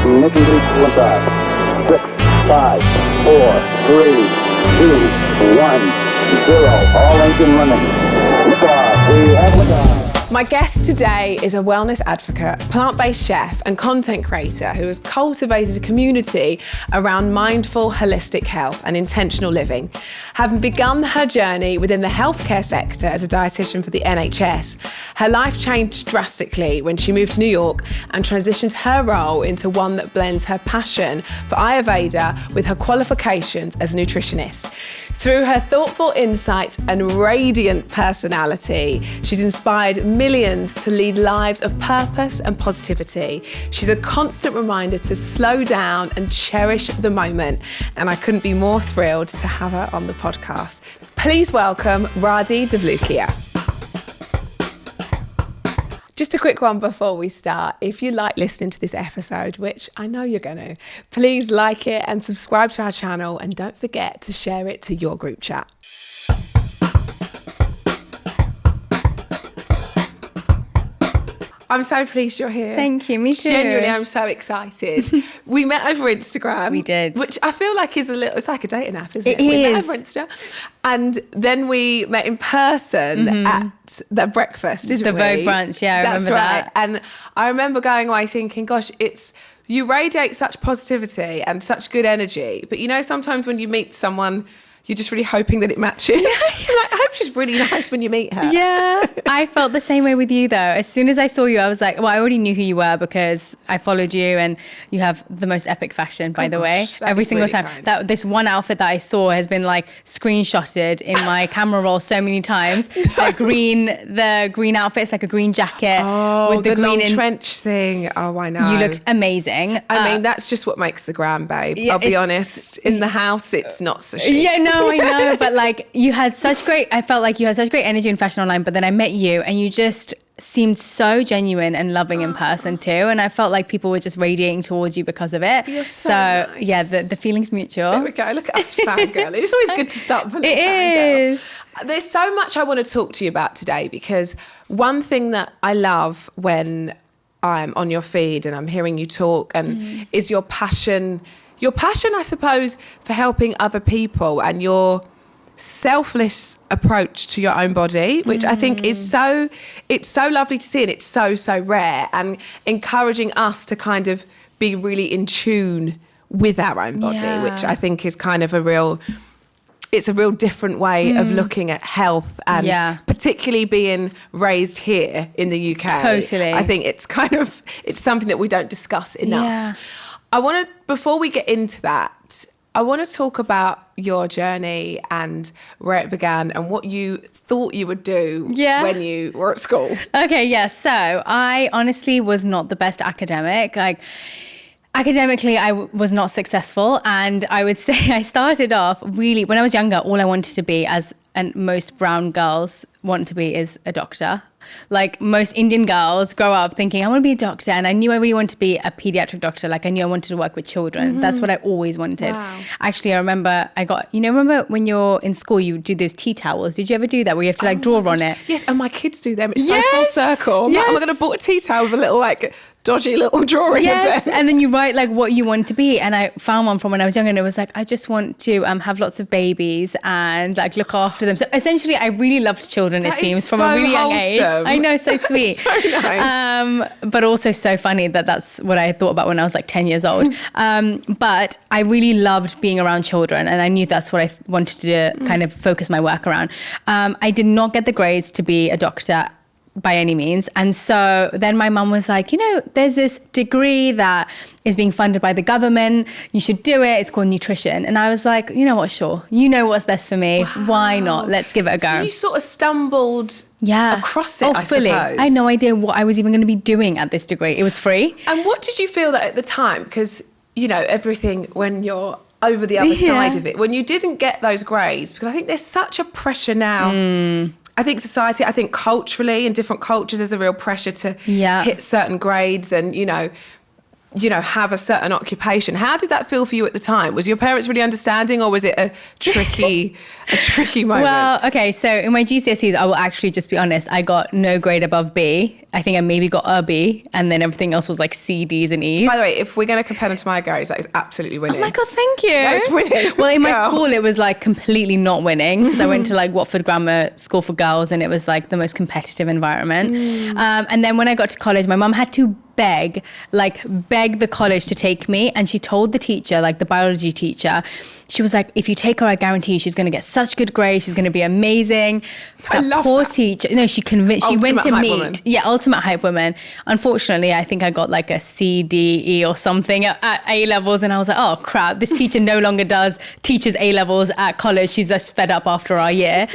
Ignition liftoff. 6, 5, 4, 3, 2, 1, 0. All engine running. Liftoff. We have liftoff. My guest today is a wellness advocate, plant-based chef and content creator who has cultivated a community around mindful, holistic health and intentional living. Having begun her journey within the healthcare sector as a dietitian for the NHS, her life changed drastically when she moved to New York and transitioned her role into one that blends her passion for Ayurveda with her qualifications as a nutritionist. Through her thoughtful insights and radiant personality, she's inspired millions to lead lives of purpose and positivity. She's a constant reminder to slow down and cherish the moment. And I couldn't be more thrilled to have her on the podcast. Please welcome Radhi Devlukia. Just a quick one before we start. If you like listening to this episode, which I know you're going to, please like it and subscribe to our channel, and don't forget to share it to your group chat. I'm so pleased you're here. Thank you, me too. Genuinely, I'm so excited. We met over Instagram. We did. Which I feel like is it's like a dating app, isn't it? It We is. met over Insta. And then we met in person at the breakfast, didn't we? The Vogue brunch, yeah, I That's remember right. that. And I remember going away thinking, gosh, you radiate such positivity and such good energy. But you know, sometimes when you meet someone, you're just really hoping that it matches. You're like, I hope she's really nice when you meet her. Yeah, I felt the same way with you though. As soon as I saw you, I was like, well, I already knew who you were because I followed you, and you have the most epic fashion, by the way. That Every is single really time. kind. This one outfit that I saw has been like screenshotted in my camera roll so many times. The green outfit, it's like a green jacket Oh, with the long green trench thing. Oh, I know. You looked amazing. I mean, that's just what makes the gram, babe. yeah, I'll be it's- honest. In the house, it's not so chic. Yeah, no, I know. But like I felt like you had such great energy and fashion online, but then I met you and you just seemed so genuine and loving in person too. And I felt like people were just radiating towards you because of it. You're so nice. Yeah, the feeling's mutual. There we go. Look at us fangirl. It's always good to start with a little It fangirl. is. There's so much I want to talk to you about today, because one thing that I love when I'm on your feed and I'm hearing you talk and is your passion, I suppose, for helping other people and your selfless approach to your own body, which I think is so lovely to see, and it's so rare, and encouraging us to kind of be really in tune with our own body, Yeah. which I think is kind of a real different way of looking at health, and particularly being raised here in the UK. Totally. I think it's something that we don't discuss enough. Yeah. Before we get into that, I want to talk about your journey and where it began and what you thought you would do when you were at school. Okay, yeah. So I honestly was not the best academic. Like, academically, I was not successful. And I would say I started off really, when I was younger, all I wanted to be, and most brown girls want to be, is a doctor. Like most Indian girls grow up thinking, I want to be a doctor. And I knew I really wanted to be a pediatric doctor. Like I knew I wanted to work with children. That's what I always wanted. Wow. Actually, I remember remember when you're in school, you do those tea towels. Did you ever do that where you have to like draw on it? Yes, and my kids do them. It's so Yes, full circle. I'm like, oh my yes. God, I bought a tea towel with a little like dodgy little drawing Yes, of them. and then you write like what you want to be. And I found one from when I was younger, and it was like, I just want to have lots of babies and like look after them. So essentially, I really loved children, That it seems, is from so a really young age. wholesome. I know, so sweet. So nice. But also so funny that that's what I thought about when I was like 10 years old. But I really loved being around children, and I knew that's what I wanted to kind of focus my work around. I did not get the grades to be a doctor by any means. And so then my mum was like, there's this degree that is being funded by the government. You should do it. It's called nutrition. And I was like, you know what, sure. You know what's best for me. Wow. Why not? Let's give it a go. So you sort of stumbled across it, I fully. suppose. I had no idea what I was even going to be doing at this degree. It was free. And what did you feel that at the time? Because, everything when you're over the other side of it, when you didn't get those grades, because I think there's such a pressure now. I think society, culturally, in different cultures, there's a real pressure to hit certain grades. And, have a certain occupation. How did that feel for you at the time? Was your parents really understanding, or was it a tricky moment? Well, okay, so in my GCSEs, I will actually just be honest, I got no grade above B. I think I maybe got a B, and then everything else was like C, Ds and Es. By the way, if we're going to compare them to my grades, that is absolutely winning. Oh my God, thank you. That is winning. Well, in my school, it was like completely not winning, because I went to like Watford Grammar School for Girls, and it was like the most competitive environment. And then when I got to college, my mum had to beg the college to take me. And she told the teacher, like the biology teacher, she was like, if you take her, I guarantee you she's going to get such good grades. She's going to be amazing. I love poor that. teacher. No, she convinced, she went to Ultimate hype meet. woman. Yeah, ultimate hype woman. Unfortunately, I think I got like a C, D, E or something at A levels. And I was like, oh crap, this teacher no longer teaches A levels at college. She's just fed up after our year.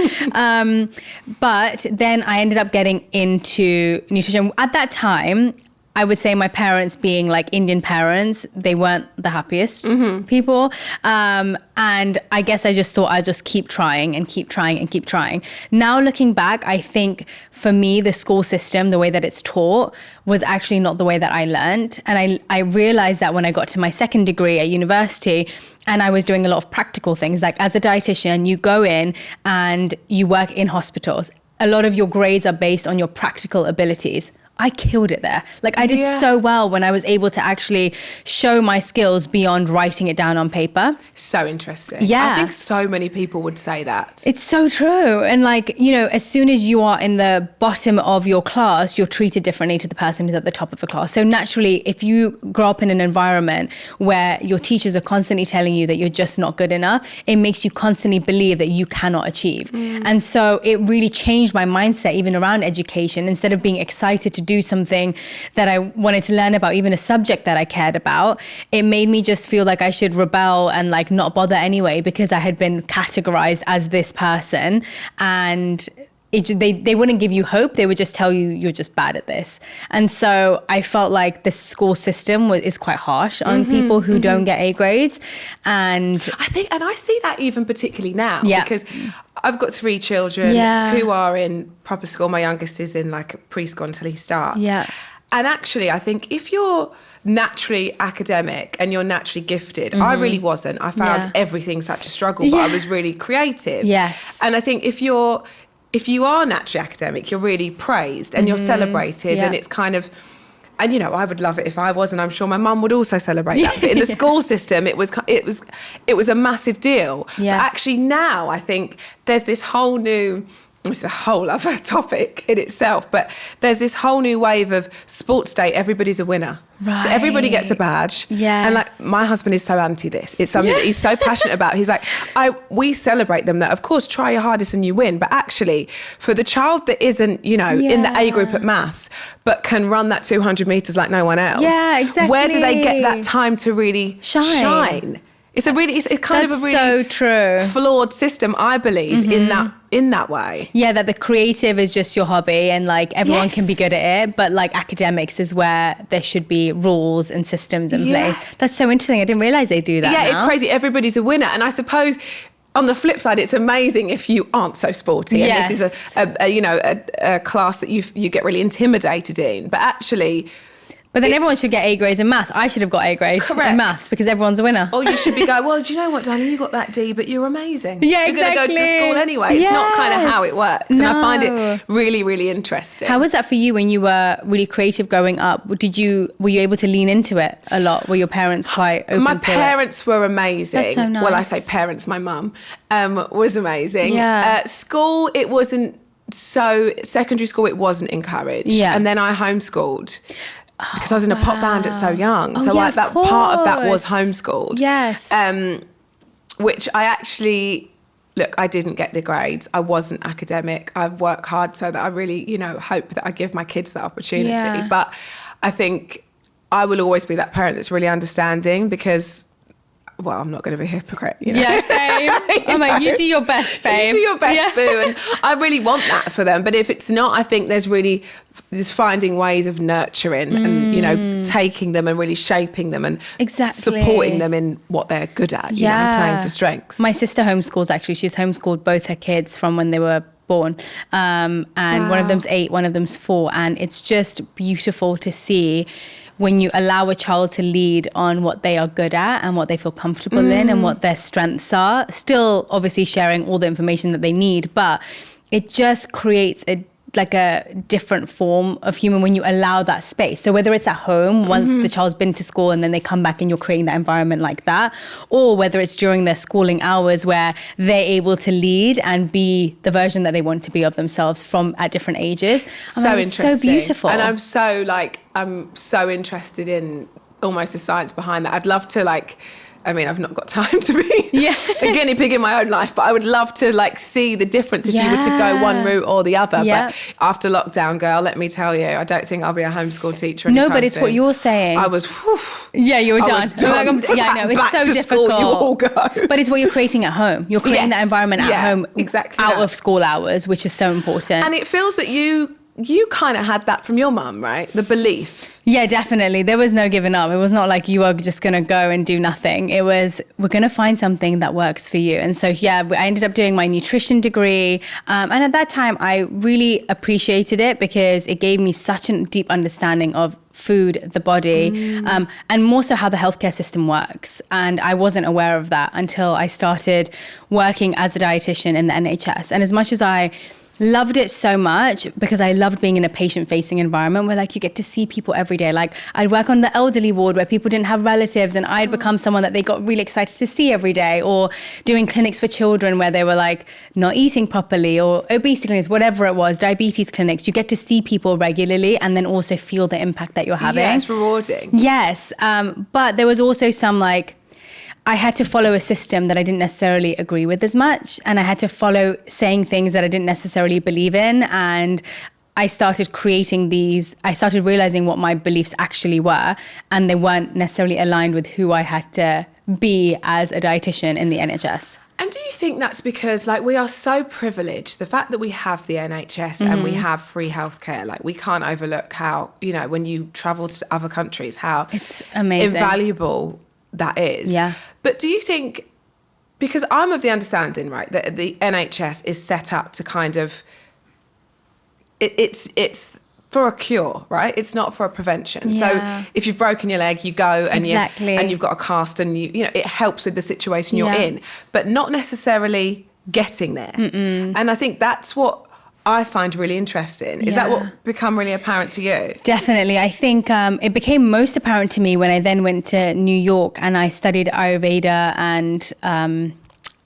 But then I ended up getting into nutrition. At that time, I would say my parents, being like Indian parents, they weren't the happiest people. And I guess I just thought I'd just keep trying and keep trying and keep trying. Now looking back, I think for me, the school system, the way that it's taught, was actually not the way that I learned. And I realized that when I got to my second degree at university, and I was doing a lot of practical things. Like as a dietitian, you go in and you work in hospitals. A lot of your grades are based on your practical abilities. I killed it there. Like I did so well when I was able to actually show my skills beyond writing it down on paper. So interesting. Yeah. I think so many people would say that. It's so true. And like, as soon as you are in the bottom of your class, you're treated differently to the person who's at the top of the class. So naturally, if you grow up in an environment where your teachers are constantly telling you that you're just not good enough, it makes you constantly believe that you cannot achieve. And so it really changed my mindset even around education. Instead of being excited to do something that I wanted to learn about, even a subject that I cared about, it made me just feel like I should rebel and like not bother anyway, because I had been categorized as this person. And they wouldn't give you hope. They would just tell you you're just bad at this. And so I felt like the school system is quite harsh on people who don't get A grades. And I see that even particularly now, Yeah. because I've got 3 children. Yeah. 2 are in proper school. My youngest is in like preschool until he starts. Yeah. And actually, I think if you're naturally academic and you're naturally gifted, I really wasn't. I found everything such a struggle, but I was really creative. Yes. And I think if you are naturally academic, you're really praised and you're celebrated, and it's kind of, and I would love it if I was, and I'm sure my mum would also celebrate that. But in the school system, it was a massive deal. Yes. But actually now I think there's this whole new. It's a whole other topic in itself, but there's this whole new wave of sports day. Everybody's a winner. Right. So everybody gets a badge. Yes. And like my husband is so anti this. It's something that he's so passionate about. He's like, we celebrate them that of course try your hardest and you win. But actually for the child that isn't, in the A group at maths, but can run that 200 meters like no one else. Yeah, exactly. Where do they get that time to really shine? It's kind of a really so true. flawed system, I believe, in that way. Yeah, that the creative is just your hobby and like everyone can be good at it, but like academics is where there should be rules and systems in place. That's so interesting. I didn't realize they do that. Yeah, now. it's crazy. Everybody's a winner. And I suppose on the flip side, it's amazing if you aren't so sporty. Yes. And this is a class that you get really intimidated in. But actually... But then everyone should get A grades in maths. I should have got A grades in maths because everyone's a winner. Or you should be going, well, do you know what, darling? You got that D, but you're amazing. Yeah, You're going to go to school anyway. It's not kind of how it works. And I find it really, really interesting. How was that for you when you were really creative growing up? Were you able to lean into it a lot? Were your parents quite open to it? My parents were amazing. That's so nice. Well, I say parents, my mum was amazing. Yeah. School, it wasn't so... Secondary school, it wasn't encouraged. Yeah. And then I homeschooled. Because I was in a pop band at so young. So yeah, that part of that was homeschooled. Yes. Which I actually, look, I didn't get the grades. I wasn't academic. I've worked hard so that I really, hope that I give my kids that opportunity. Yeah. But I think I will always be that parent that's really understanding because... Well, I'm not going to be a hypocrite, Yeah, same. I'm like, you do your best, babe. You do your best, boo. And I really want that for them. But if it's not, I think there's finding ways of nurturing and, taking them and really shaping them and supporting them in what they're good at, playing to strengths. My sister homeschools, actually. She's homeschooled both her kids from when they were born. And one of them's 8, one of them's 4. And it's just beautiful to see when you allow a child to lead on what they are good at and what they feel comfortable in and what their strengths are, still obviously sharing all the information that they need, but it just creates a different form of human when you allow that space. So whether it's at home, once the child's been to school and then they come back and you're creating that environment like that, or whether it's during their schooling hours where they're able to lead and be the version that they want to be of themselves from at different ages. So interesting. So beautiful. And I'm so interested in almost the science behind that. I'd love to I've not got time to be a guinea pig in my own life, but I would love to see the difference if you were to go one route or the other. But after lockdown, girl, let me tell you, I don't think I'll be a homeschool teacher anytime No, but it's soon. what you're saying. I was, yeah, you were I done. was done. I know, it's Back so to difficult. School, you all go. But it's what you're creating at home. You're creating that environment at home, exactly out of school hours, which is so important. And it feels that you kind of had that from your mum, right? The belief. Yeah, definitely. There was no giving up. It was not like you are just going to go and do nothing. It was, we're going to find something that works for you. And so, I ended up doing my nutrition degree. And at that time, I really appreciated it because it gave me such a deep understanding of food, the body, and more so how the healthcare system works. And I wasn't aware of that until I started working as a dietitian in the NHS. And as much as I loved it so much, because I loved being in a patient-facing environment where you get to see people every day. I'd work on the elderly ward where people didn't have relatives and I'd become someone that they got really excited to see every day, or doing clinics for children where they were not eating properly, or obesity clinics, whatever it was, diabetes clinics. You get to see people regularly and then also feel the impact that you're having. Yeah, it's rewarding. Yes. But there was also some I had to follow a system that I didn't necessarily agree with as much. And I had to follow saying things that I didn't necessarily believe in. And I started realizing what my beliefs actually were. And they weren't necessarily aligned with who I had to be as a dietitian in the NHS. And do you think that's because we are so privileged, the fact that we have the NHS and we have free healthcare, we can't overlook how, when you travel to other countries, how it's amazing, invaluable that is. Yeah. But do you think, because I'm of the understanding, right, that the NHS is set up to kind of, it's for a cure, right? It's not for a prevention. Yeah. So if you've broken your leg, you go and you've got a cast and it helps with the situation you're in, but not necessarily getting there. And I think that's what I find really interesting. Is that what become really apparent to you? Definitely. I think it became most apparent to me when I then went to New York and I studied Ayurveda and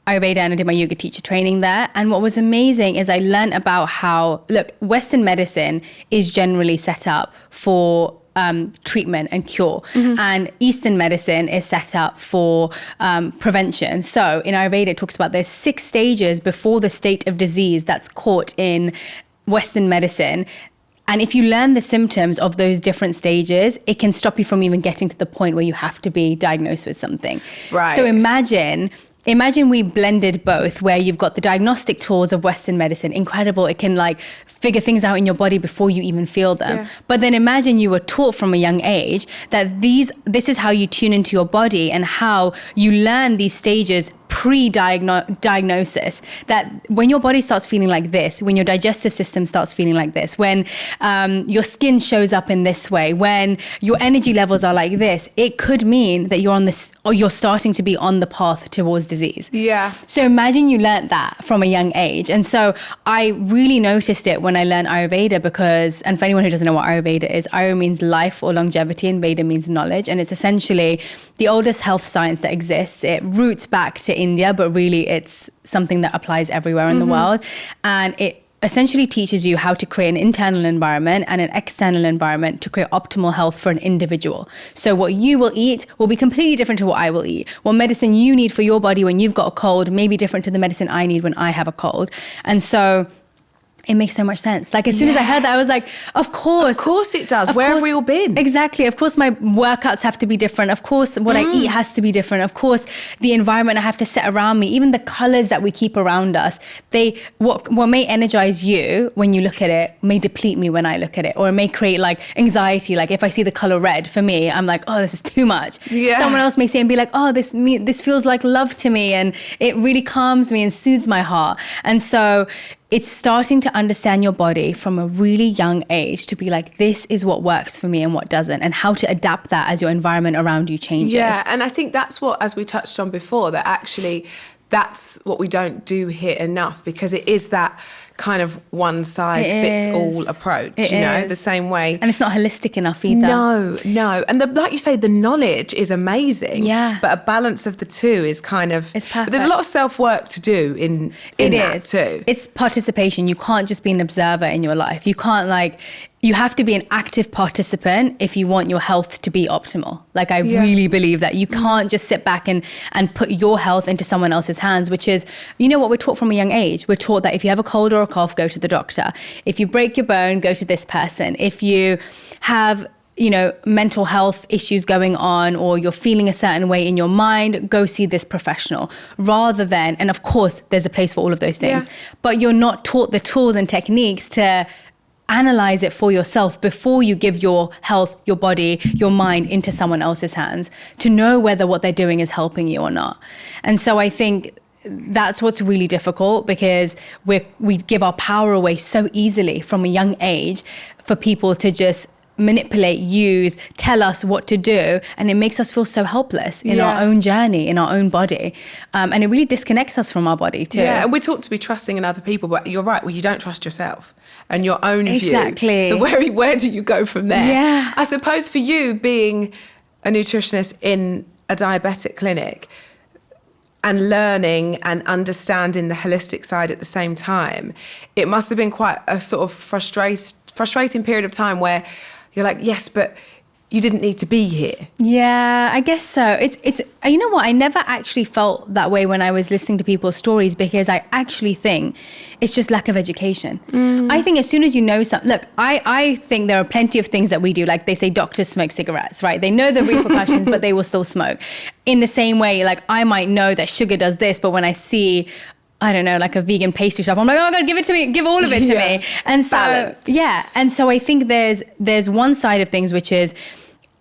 I did my yoga teacher training there. And what was amazing is I learned about how, Western medicine is generally set up for treatment and cure. And Eastern medicine is set up for prevention. So in Ayurveda, it talks about there's 6 stages before the state of disease that's caught in Western medicine. And if you learn the symptoms of those different stages, it can stop you from even getting to the point where you have to be diagnosed with something. Right. So imagine we blended both, where you've got the diagnostic tools of Western medicine, incredible. It can figure things out in your body before you even feel them. Yeah. But then imagine you were taught from a young age that this is how you tune into your body and how you learn these stages pre-diagnosis, that when your body starts feeling like this, when your digestive system starts feeling like this, when your skin shows up in this way, when your energy levels are like this, it could mean that you're starting to be on the path towards disease. Yeah. So imagine you learnt that from a young age. And so I really noticed it when I learned Ayurveda and for anyone who doesn't know what Ayurveda is, Ayur means life or longevity and Veda means knowledge. And it's essentially the oldest health science that exists. It roots back to India, but really it's something that applies everywhere in the world. And it essentially teaches you how to create an internal environment and an external environment to create optimal health for an individual. So what you will eat will be completely different to what I will eat. What medicine you need for your body when you've got a cold may be different to the medicine I need when I have a cold. And so it makes so much sense. As soon as I heard that, I was like, of course. Of course it does. Where have we all been? Exactly. Of course my workouts have to be different. Of course what I eat has to be different. Of course the environment I have to set around me, even the colors that we keep around us, what may energize you when you look at it may deplete me when I look at it, or it may create anxiety. If I see the color red, for me, I'm like, oh, this is too much. Yeah. Someone else may say and be like, oh, this feels like love to me, and it really calms me and soothes my heart. And so it's starting to understand your body from a really young age to be like, this is what works for me and what doesn't, and how to adapt that as your environment around you changes. Yeah, and I think that's what, as we touched on before, that actually that's what we don't do here enough, because it is that kind of one size fits all approach, the same way. And it's not holistic enough either. No. And like you say, the knowledge is amazing. Yeah. But a balance of the two is kind of... It's perfect. But there's a lot of self-work to do in that too. It's participation. You can't just be an observer in your life. You can't you have to be an active participant if you want your health to be optimal. Like, I really believe that. You can't just sit back and put your health into someone else's hands, which is, what we're taught from a young age. We're taught that if you have a cold or a cough, go to the doctor. If you break your bone, go to this person. If you have mental health issues going on, or you're feeling a certain way in your mind, go see this professional. Rather than, and of course, there's a place for all of those things, but you're not taught the tools and techniques to analyze it for yourself before you give your health, your body, your mind into someone else's hands, to know whether what they're doing is helping you or not. And so I think that's what's really difficult, because we give our power away so easily from a young age for people to just manipulate, use, tell us what to do, and it makes us feel so helpless in our own journey, in our own body, and it really disconnects us from our body too. Yeah, and we're taught to be trusting in other people, but you're right. Well, you don't trust yourself and your own view. Exactly. So where do you go from there? Yeah. I suppose for you, being a nutritionist in a diabetic clinic and learning and understanding the holistic side at the same time, it must have been quite a sort of frustrating period of time where you're like, yes, but you didn't need to be here. Yeah, I guess so. It's you know what? I never actually felt that way when I was listening to people's stories, because I actually think it's just lack of education. I think as soon as you know something, look, I think there are plenty of things that we do. Like they say doctors smoke cigarettes, right? They know the repercussions, but they will still smoke. In the same way, like I might know that sugar does this, but when I see, I don't know, like a vegan pastry shop, I'm like, oh my God, give it to me, give all of it to me. And so, balance. And so I think there's one side of things, which is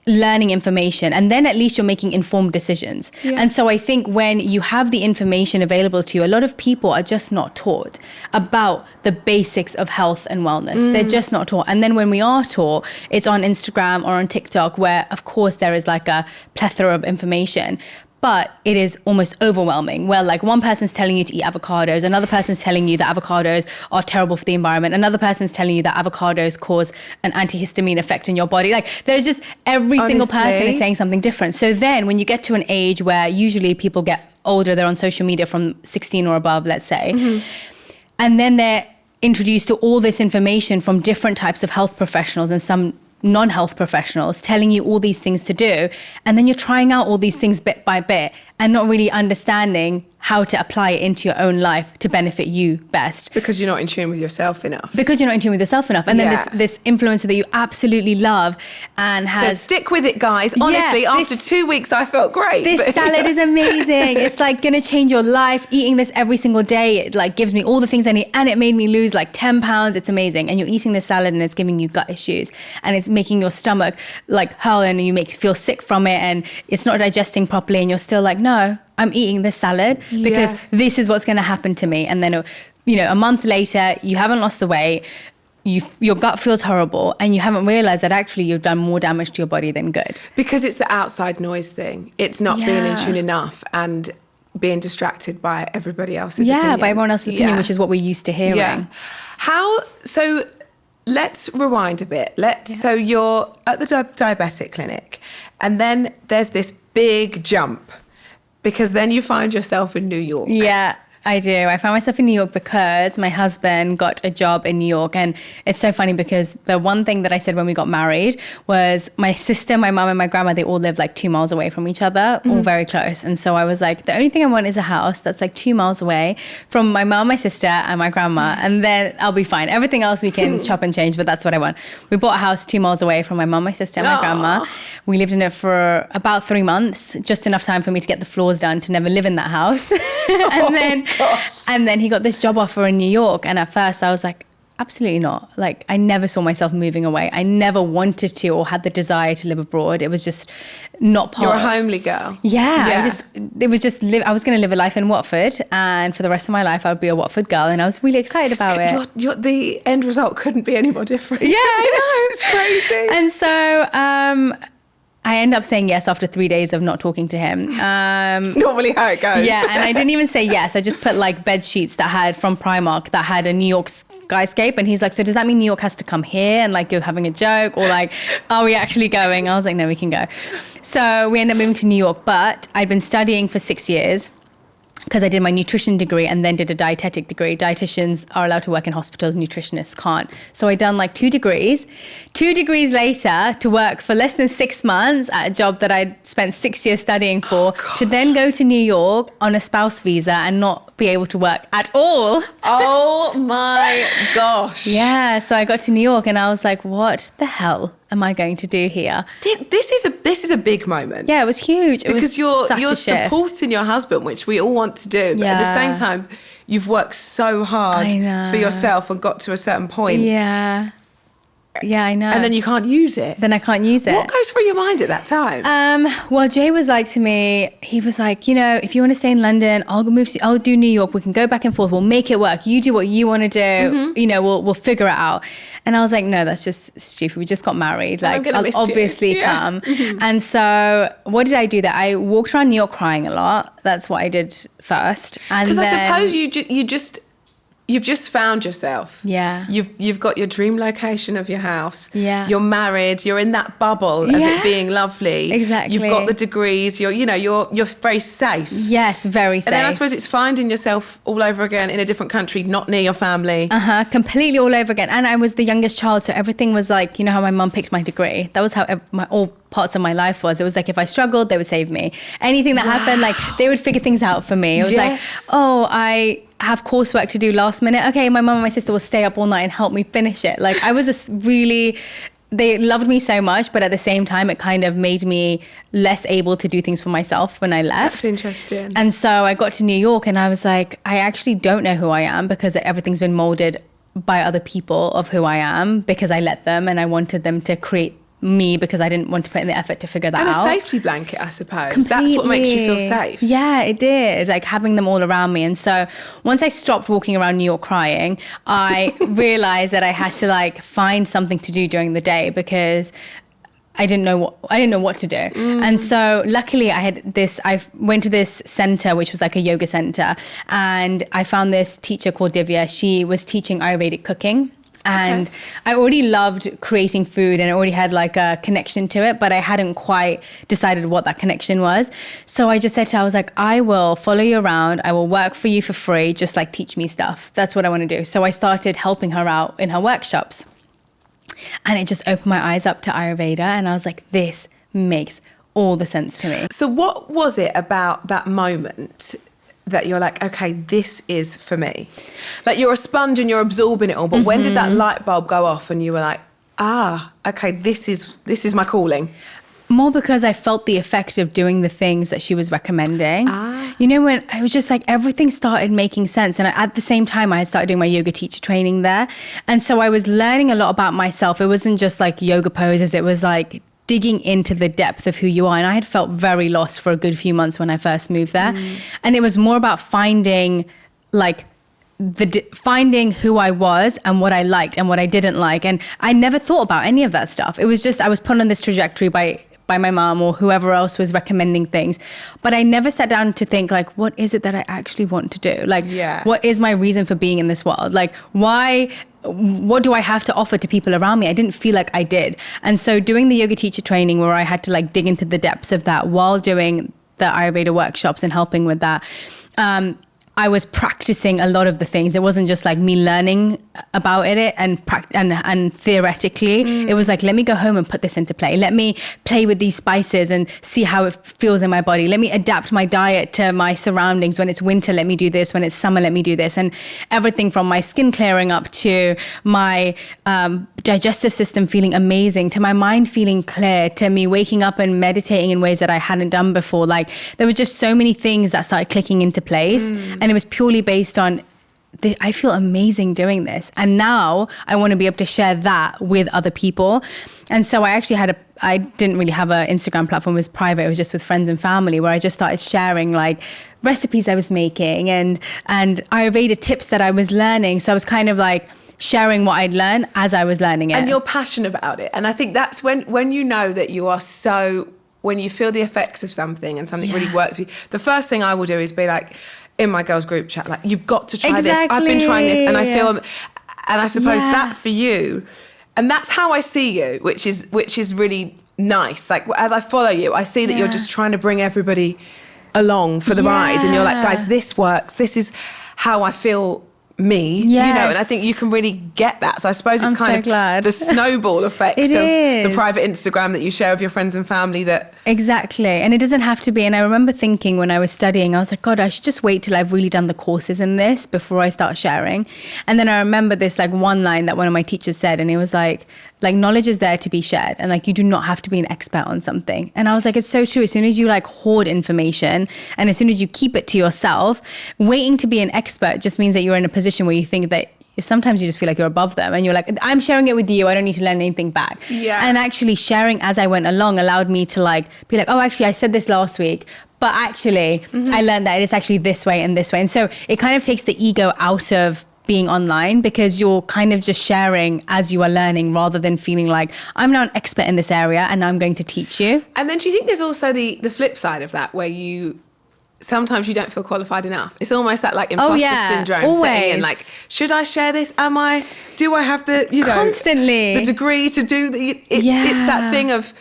learning information, and then at least you're making informed decisions. And so I think when you have the information available to you, a lot of people are just not taught about the basics of health and wellness. They're just not taught. And then when we are taught, it's on Instagram or on TikTok, where of course there is like a plethora of information, but it is almost overwhelming, where like one person's telling you to eat avocados, another person's telling you that avocados are terrible for the environment, another person's telling you that avocados cause an antihistamine effect in your body. Like there's just every single person is saying something different. So then when you get to an age where usually people get older, they're on social media from 16 or above, let's say, and then they're introduced to all this information from different types of health professionals and some non-health professionals telling you all these things to do, and then you're trying out all these things bit by bit and not really understanding how to apply it into your own life to benefit you best. Because you're not in tune with yourself enough. And then this influencer that you absolutely love and has... So stick with it, guys. Honestly, after 2 weeks, I felt great. This salad is amazing. It's like going to change your life. Eating this every single day, it like gives me all the things I need, and it made me lose like 10 pounds. It's amazing. And you're eating this salad and it's giving you gut issues, and it's making your stomach like hurl, and you feel sick from it, and it's not digesting properly, and you're still like, no, I'm eating this salad because this is what's going to happen to me. And then, a month later, you haven't lost the weight, your gut feels horrible, and you haven't realized that actually you've done more damage to your body than good. Because it's the outside noise thing. It's not being in tune enough and being distracted by everybody else's opinion. By everyone else's opinion, which is what we're used to hearing. So let's rewind a bit. So you're at the diabetic clinic, and then there's this big jump, because then you find yourself in New York. Yeah, I do. I found myself in New York because my husband got a job in New York. And it's so funny because the one thing that I said when we got married was my sister, my mum and my grandma, they all live like 2 miles away from each other, all very close. And so I was like, the only thing I want is a house that's like 2 miles away from my mum, my sister and my grandma. And then I'll be fine. Everything else we can chop and change, but that's what I want. We bought a house 2 miles away from my mum, my sister and my grandma. We lived in it for about 3 months, just enough time for me to get the floors done to never live in that house. And then he got this job offer in New York. And at first I was like, Absolutely not. Like, I never saw myself moving away. I never wanted to or had the desire to live abroad. It was just not part. You're a homely girl. Yeah. I was going to live a life in Watford, and for the rest of my life, I would be a Watford girl, and I was really excited about it. The end result couldn't be any more different. Yeah, I know. It's crazy. And so I ended up saying yes after 3 days of not talking to him. It's normally how it goes. Yeah, and I didn't even say yes. I just put like bed sheets from Primark that had a New York skyscape. And he's like, so does that mean New York has to come here? And like, you're having a joke, or like, are we actually going? I was like, no, we can go. So we ended up moving to New York, but I'd been studying for 6 years, because I did my nutrition degree and then did a dietetic degree. Dietitians are allowed to work in hospitals, nutritionists can't. So I done like 2 degrees. 2 degrees later, to work for less than 6 months at a job that I'd spent 6 years studying for, to then go to New York on a spouse visa and not be able to work at all. Oh my gosh. Yeah, so I got to New York and I was like, what the hell am I going to do here? This is a big moment. Yeah, it was huge. Because you're supporting your husband, which we all want to do. But at the same time, you've worked so hard for yourself and got to a certain point. Yeah. Yeah, I know. And then you can't use it. Then I can't use it. What goes through your mind at that time? Well, Jay was like to me, he was like, if you want to stay in London, I'll do New York. We can go back and forth. We'll make it work. You do what you want to do. Mm-hmm. We'll figure it out. And I was like, no, that's just stupid. We just got married. Like, I'll obviously come. Mm-hmm. And so what did I do there? I walked around New York crying a lot. That's what I did first. Because I suppose you've just found yourself. Yeah. You've got your dream location of your house. Yeah. You're married. You're in that bubble of it being lovely. Exactly. You've got the degrees. You're very safe. Yes, very safe. And then I suppose it's finding yourself all over again in a different country, not near your family. Completely all over again. And I was the youngest child, so everything was like, how my mum picked my degree. That was how all parts of my life was. It was like, if I struggled, they would save me. Anything that happened, like, they would figure things out for me. It was like, I have coursework to do last minute. Okay, my mum and my sister will stay up all night and help me finish it. Like, I was they loved me so much, but at the same time, it kind of made me less able to do things for myself when I left. That's interesting. And so I got to New York and I was like, I actually don't know who I am, because everything's been molded by other people of who I am, because I let them, and I wanted them to create me because I didn't want to put in the effort to figure that out. And a safety blanket, I suppose. Completely. That's what makes you feel safe. Yeah, it did. Like, having them all around me. And so once I stopped walking around New York crying, I realized that I had to like find something to do during the day, because I didn't know what to do. And so luckily I went to this center, which was like a yoga center, and I found this teacher called Divya. She was teaching Ayurvedic cooking. And I already loved creating food, and I already had like a connection to it, but I hadn't quite decided what that connection was. So I just said to her, I was like, I will follow you around. I will work for you for free. Just like teach me stuff. That's what I want to do. So I started helping her out in her workshops. And it just opened my eyes up to Ayurveda. And I was like, this makes all the sense to me. So what was it about that moment that you're like, okay, this is for me? Like, you're a sponge and you're absorbing it all, but when did that light bulb go off and you were like, okay, this is my calling? More because I felt the effect of doing the things that she was recommending. When I was just like, everything started making sense. And at the same time, I had started doing my yoga teacher training there. And so I was learning a lot about myself. It wasn't just like yoga poses. It was like digging into the depth of who you are. And I had felt very lost for a good few months when I first moved there. And it was more about finding who I was and what I liked and what I didn't like. And I never thought about any of that stuff. It was just, I was put on this trajectory by my mom or whoever else was recommending things. But I never sat down to think like, what is it that I actually want to do? Like, what is my reason for being in this world? Like, what do I have to offer to people around me? I didn't feel like I did. And so doing the yoga teacher training, where I had to like dig into the depths of that while doing the Ayurveda workshops and helping with that, I was practicing a lot of the things. It wasn't just like me learning about it and theoretically. It was like, let me go home and put this into play. Let me play with these spices and see how it feels in my body. Let me adapt my diet to my surroundings. When it's winter, let me do this. When it's summer, let me do this. And everything from my skin clearing up to my digestive system feeling amazing, to my mind feeling clear, to me waking up and meditating in ways that I hadn't done before. Like, there were just so many things that started clicking into place. And it was purely based on I feel amazing doing this. And now I want to be able to share that with other people. And so I didn't really have an Instagram platform. It was private. It was just with friends and family, where I just started sharing like recipes I was making and Ayurveda tips that I was learning. So I was kind of like sharing what I'd learned as I was learning it. And you're passionate about it. And I think that's when you know that you are when you feel the effects of something and something really works with you, the first thing I will do is be like, in my girls group chat, like, you've got to try this. I've been trying this and I feel, and I suppose that for you, and that's how I see you, which is really nice. Like, as I follow you, I see that you're just trying to bring everybody along for the ride, and you're like, guys, this works. This is how I feel me, and I think you can really get that. So I suppose it's the snowball effect of the private Instagram that you share with your friends and family. That exactly, and it doesn't have to be. And I remember thinking when I was studying, I was like, God, I should just wait till I've really done the courses in this before I start sharing. And then I remember this like one line that one of my teachers said, and it was like knowledge is there to be shared, and like you do not have to be an expert on something. And I was like, it's so true. As soon as you like hoard information, and as soon as you keep it to yourself, waiting to be an expert just means that you're in a position where you think that sometimes you just feel like you're above them, and you're like, I'm sharing it with you, I don't need to learn anything back. And actually sharing as I went along allowed me to like be like, oh, actually I said this last week, but actually I learned that it's actually this way and this way. And so it kind of takes the ego out of being online, because you're kind of just sharing as you are learning, rather than feeling like I'm now an expert in this area and I'm going to teach you. And then do you think there's also the flip side of that, where sometimes you don't feel qualified enough? It's almost that like imposter syndrome setting in, like, should I share this? Do I have the, constantly the degree to do it's that thing of,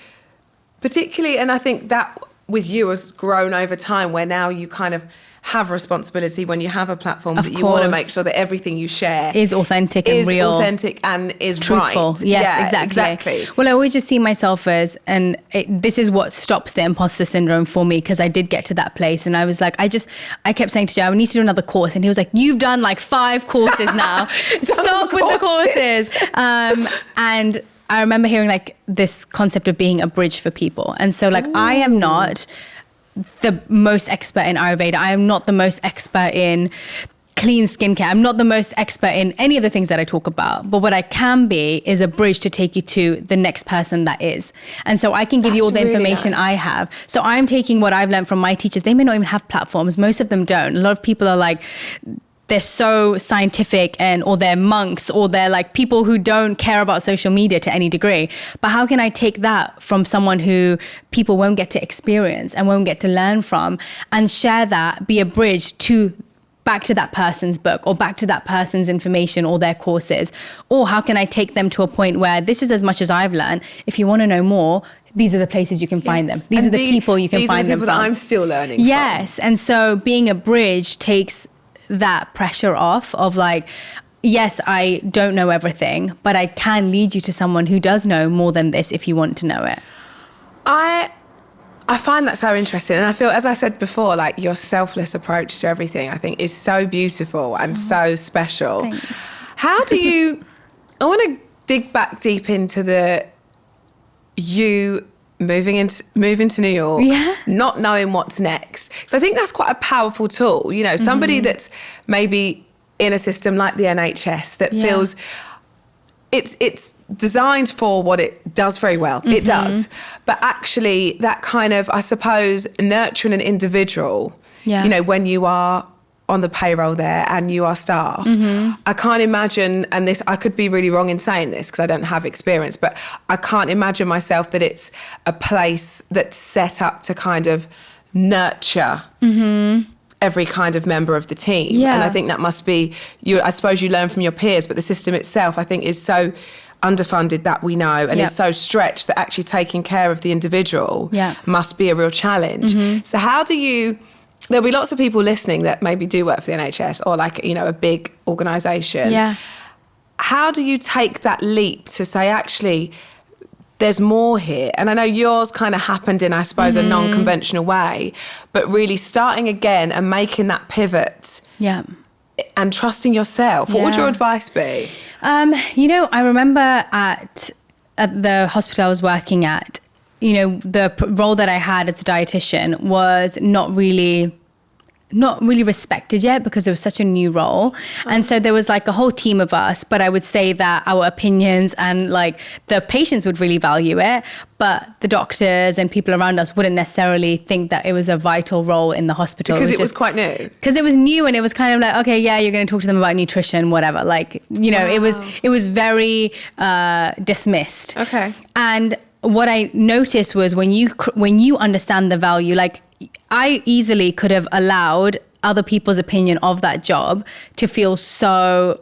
particularly, and I think that with you has grown over time, where now you kind of have responsibility when you have a platform, that you want to make sure that everything you share is authentic and real, authentic and is truthful. Right. Yes, exactly. Well, I always just see myself as, and this is what stops the imposter syndrome for me, because I did get to that place, and I was like, I kept saying to Joe, I need to do another course, and he was like, you've done like 5 courses now. Stop with the courses. And I remember hearing like this concept of being a bridge for people, and so like I am not the most expert in Ayurveda. I am not the most expert in clean skincare. I'm not the most expert in any of the things that I talk about. But what I can be is a bridge to take you to the next person that is. And so I can give you all the information I have. So I'm taking what I've learned from my teachers. They may not even have platforms. Most of them don't. A lot of people are like, they're so scientific, or they're monks, or they're like people who don't care about social media to any degree. But how can I take that from someone who people won't get to experience and won't get to learn from, and share that, be a bridge back to that person's book, or back to that person's information or their courses? Or how can I take them to a point where this is as much as I've learned. If you want to know more, these are the places you can find them. These are the people you can find them from. These are the people that I'm still learning from. Yes. And so being a bridge takes that pressure off of like, yes, I don't know everything, but I can lead you to someone who does know more than this if you want to know it. I find that so interesting, and I feel, as I said before, like your selfless approach to everything, I think, is so beautiful and so special. Thanks. How do you, I want to dig back deep into you moving to New York, not knowing what's next. So I think that's quite a powerful tool. Somebody that's maybe in a system like the NHS that feels it's designed for what it does very well. It does. But actually that kind of, I suppose, nurturing an individual, when you are on the payroll there and you are staff, I can't imagine, and this, I could be really wrong in saying this because I don't have experience, but I can't imagine myself that it's a place that's set up to kind of nurture every kind of member of the team. And I think that must be, I suppose you learn from your peers, but the system itself, I think, is so underfunded that we know, and is so stretched that actually taking care of the individual must be a real challenge. So how do you... There'll be lots of people listening that maybe do work for the NHS or like, a big organisation. How do you take that leap to say, actually, there's more here? And I know yours kind of happened in, I suppose, a non-conventional way, but really starting again and making that pivot and trusting yourself. What would your advice be? I remember at the hospital I was working at, the role that I had as a dietitian was not really not really respected yet because it was such a new role. And so there was like a whole team of us, but I would say that our opinions and like the patients would really value it, but the doctors and people around us wouldn't necessarily think that it was a vital role in the hospital. Because it was quite new. Because it was new, and it was kind of like, okay, yeah, you're going to talk to them about nutrition, whatever. Like, you know, it was very dismissed. Okay. And what I noticed was when you understand the value, like I easily could have allowed other people's opinion of that job to feel so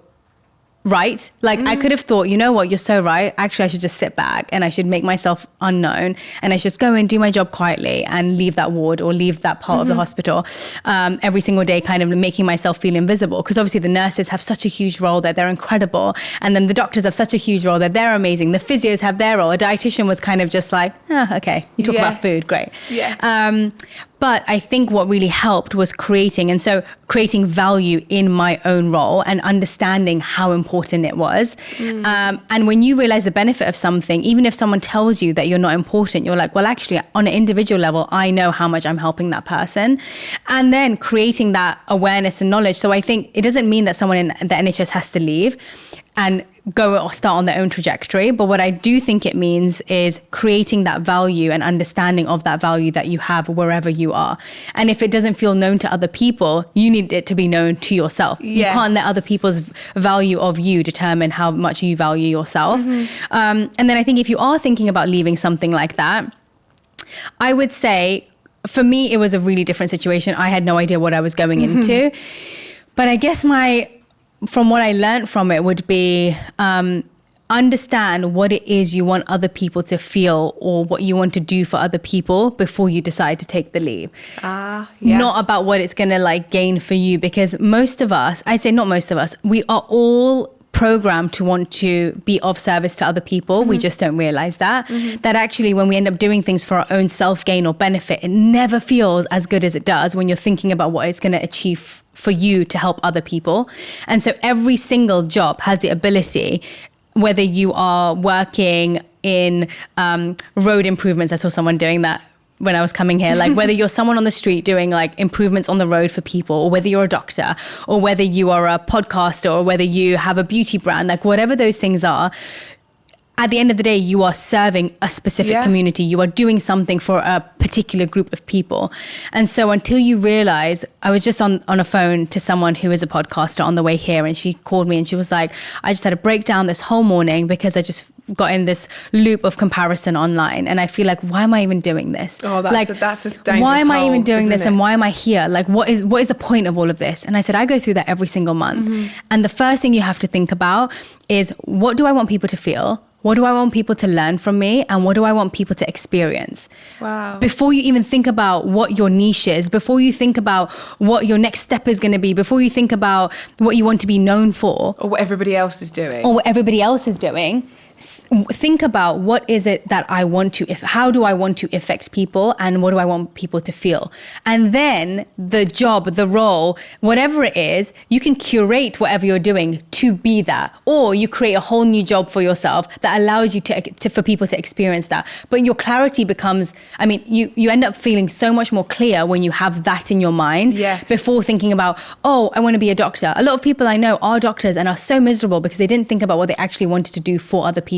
right. Like I could have thought, you know what, you're so right. Actually, I should just sit back and I should make myself unknown and I should just go and do my job quietly and leave that ward or leave that part of the hospital every single day, kind of making myself feel invisible. Because obviously the nurses have such a huge role that they're incredible. And then the doctors have such a huge role that they're amazing. The physios have their role. A dietitian was kind of just like, okay, you talk about food, great. Yes. But I think what really helped was creating value in my own role and understanding how important it was. And when you realize the benefit of something, even if someone tells you that you're not important, you're like, well, actually, on an individual level, I know how much I'm helping that person. And then creating that awareness and knowledge. So I think it doesn't mean that someone in the NHS has to leave and go or start on their own trajectory. But what I do think it means is creating that value and understanding of that value that you have wherever you are. And if it doesn't feel known to other people, you need it to be known to yourself. Yes. You can't let other people's value of you determine how much you value yourself. And then I think if you are thinking about leaving something like that, I would say, for me, it was a really different situation. I had no idea what I was going into. But I guess from what I learned from it would be understand what it is you want other people to feel or what you want to do for other people before you decide to take the leave. Not about what it's going to like gain for you, because most of us, I'd say not most of us, we are all programmed to want to be of service to other people. We just don't realize that actually when we end up doing things for our own self-gain or benefit, it never feels as good as it does when you're thinking about what it's going to achieve for you to help other people. And so every single job has the ability, whether you are working in road improvements, I saw someone doing that when I was coming here, like whether you're someone on the street doing like improvements on the road for people, or whether you're a doctor, or whether you are a podcaster, or whether you have a beauty brand, like whatever those things are, at the end of the day, you are serving a specific community. You are doing something for a particular group of people. And so until you realize, I was just on a phone to someone who is a podcaster on the way here, and she called me and she was like, I just had a breakdown this whole morning because I just got in this loop of comparison online. And I feel like, why am I even doing this? Oh, that's a dangerous why am I even doing hole, this? And why am I here? Like, what is the point of all of this? And I said, I go through that every single month. And the first thing you have to think about is, what do I want people to feel? What do I want people to learn from me? And what do I want people to experience? Wow. Before you even think about what your niche is, before you think about what your next step is going to be, before you think about what you want to be known for. Or what everybody else is doing. Think about, what is it that I want to, how do I want to affect people, and what do I want people to feel? And then the job, the role, whatever it is, you can curate whatever you're doing to be that, or you create a whole new job for yourself that allows you for people to experience that. But your clarity becomes, I mean, you end up feeling so much more clear when you have that in your mind before thinking about, oh, I want to be a doctor. A lot of people I know are doctors and are so miserable because they didn't think about what they actually wanted to do for other people.